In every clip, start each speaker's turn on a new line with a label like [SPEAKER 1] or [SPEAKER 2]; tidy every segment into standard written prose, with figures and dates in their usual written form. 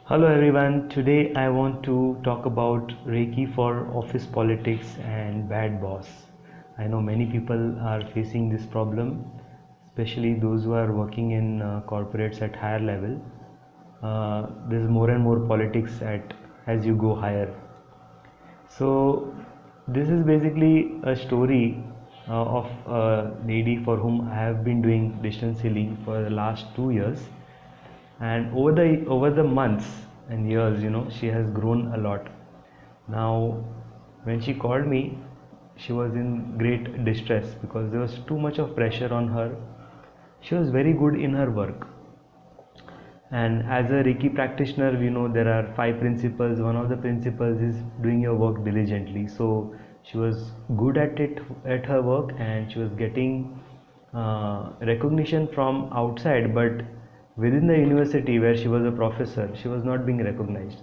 [SPEAKER 1] Hello everyone, today I want to talk about Reiki for office politics and bad boss. I know many people are facing this problem, especially those who are working in corporates at higher level. There's more and more politics as you go higher. So this is basically a story of a lady for whom I have been doing distance healing for the last 2 years, and over the months and years, she has grown a lot. Now, when she called me, she was in great distress because there was too much of pressure on her. She was very good in her work, and as a Reiki practitioner, we know there are 5 principles. One of the principles is doing your work diligently. So she was good at it, at her work, and she was getting recognition from outside, but within the university where she was a professor, she was not being recognized,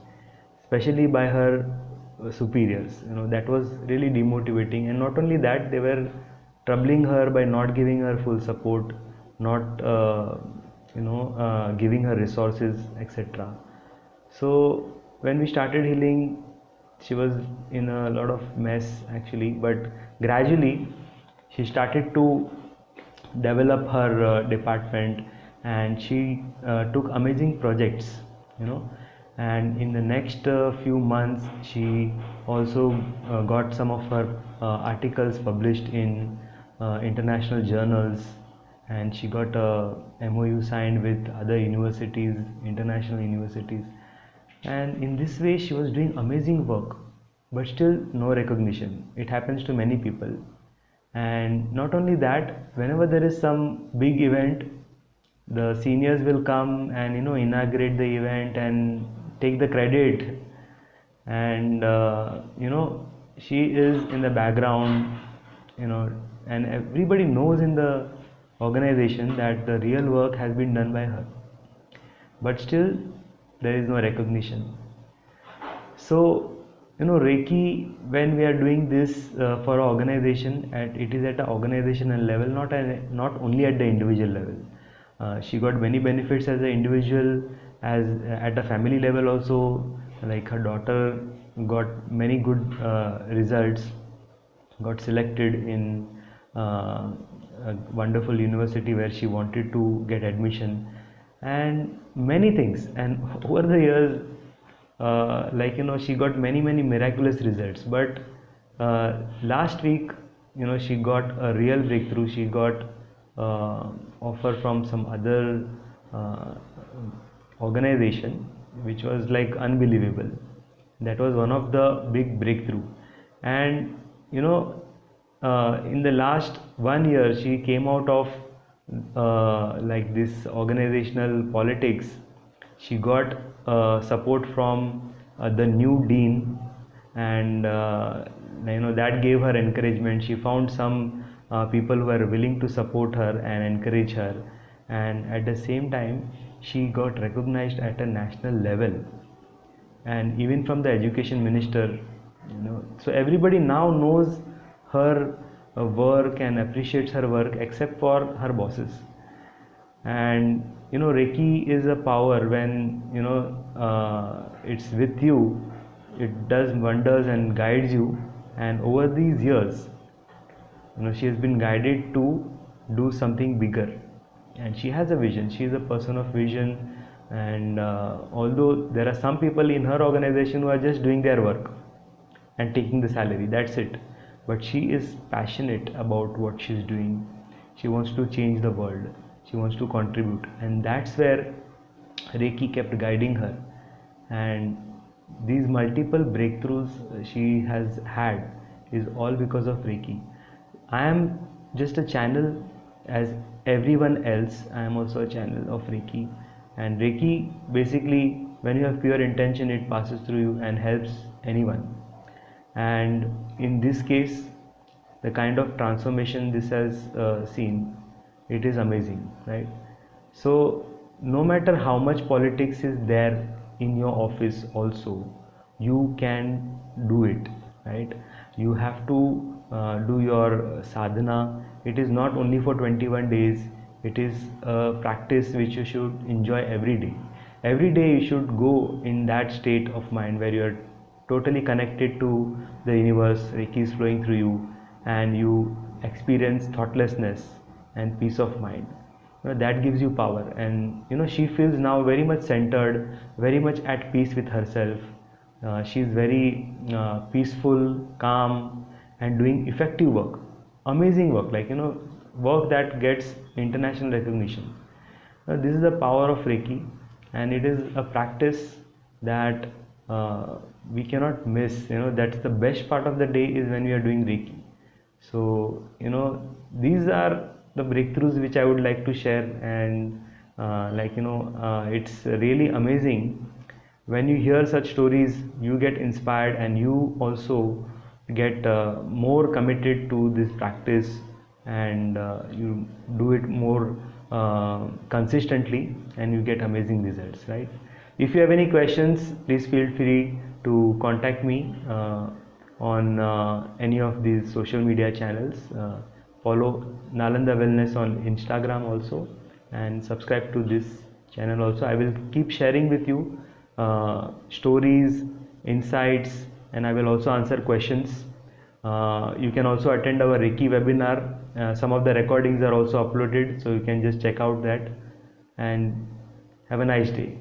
[SPEAKER 1] especially by her superiors. That was really demotivating, and not only that, they were troubling her by not giving her full support, not giving her resources, etc. So when we started healing, she was in a lot of mess actually, but gradually she started to develop her department, and she took amazing projects, and in the next few months she also got some of her articles published in international journals, and she got a MOU signed with other universities, international universities, and in this way she was doing amazing work, but still no recognition. It happens to many people. And not only that, whenever there is some big event, the seniors will come and inaugurate the event and take the credit, and she is in the background, you know and everybody knows in the organization that the real work has been done by her, but still there is no recognition. So Reiki, when we are doing this for our organization, it is at an organizational level, not only at the individual level. She got many benefits as an individual, as at a family level also. Like, her daughter got many good results, got selected in a wonderful university where she wanted to get admission, and many things. And over the years, she got many miraculous results. But last week, she got a real breakthrough. She got offer from some other uh, organization, which was like unbelievable. That was one of the big breakthrough. And in the last 1 year, she came out of like this organizational politics. She got support from the new dean, and that gave her encouragement. She found some people who were willing to support her and encourage her, and at the same time she got recognized at a national level, and even from the education minister. So everybody now knows her work and appreciates her work, except for her bosses. And Reiki is a power. When it's with you, it does wonders and guides you. And over these years, she has been guided to do something bigger, and she has a vision. She is a person of vision. And although there are some people in her organization who are just doing their work and taking the salary, that's it, but she is passionate about what she's doing. She wants to change the world, she wants to contribute, and that's where Reiki kept guiding her. And these multiple breakthroughs she has had is all because of Reiki. I am just a channel, as everyone else. I am also a channel of Reiki. And Reiki, basically, when you have pure intention, it passes through you and helps anyone. And in this case, the kind of transformation this has seen, it is amazing, right? So no matter how much politics is there in your office also, you can do it, right? You have to do your sadhana. It is not only for 21 days. It is a practice which you should enjoy every day. every day you should go in that state of mind where you are totally connected to the universe. Reiki is flowing through you and you experience thoughtlessness and peace of mind. That gives you power, and she feels now very much centered, very much at peace with herself. She is very peaceful, calm, and doing effective work, amazing work, like work that gets international recognition. This is the power of Reiki, and it is a practice that we cannot miss. That's the best part of the day, is when we are doing Reiki. So these are the breakthroughs which I would like to share. And it's really amazing when you hear such stories. You get inspired and you also get more committed to this practice, and you do it more consistently, and you get amazing results, right? If you have any questions, please feel free to contact me on any of these social media channels. Follow Nalanda Wellness on Instagram also, and subscribe to this channel also. I will keep sharing with you stories, insights, and I will also answer questions. You can also attend our Reiki webinar. Some of the recordings are also uploaded, so you can just check out that. And have a nice day.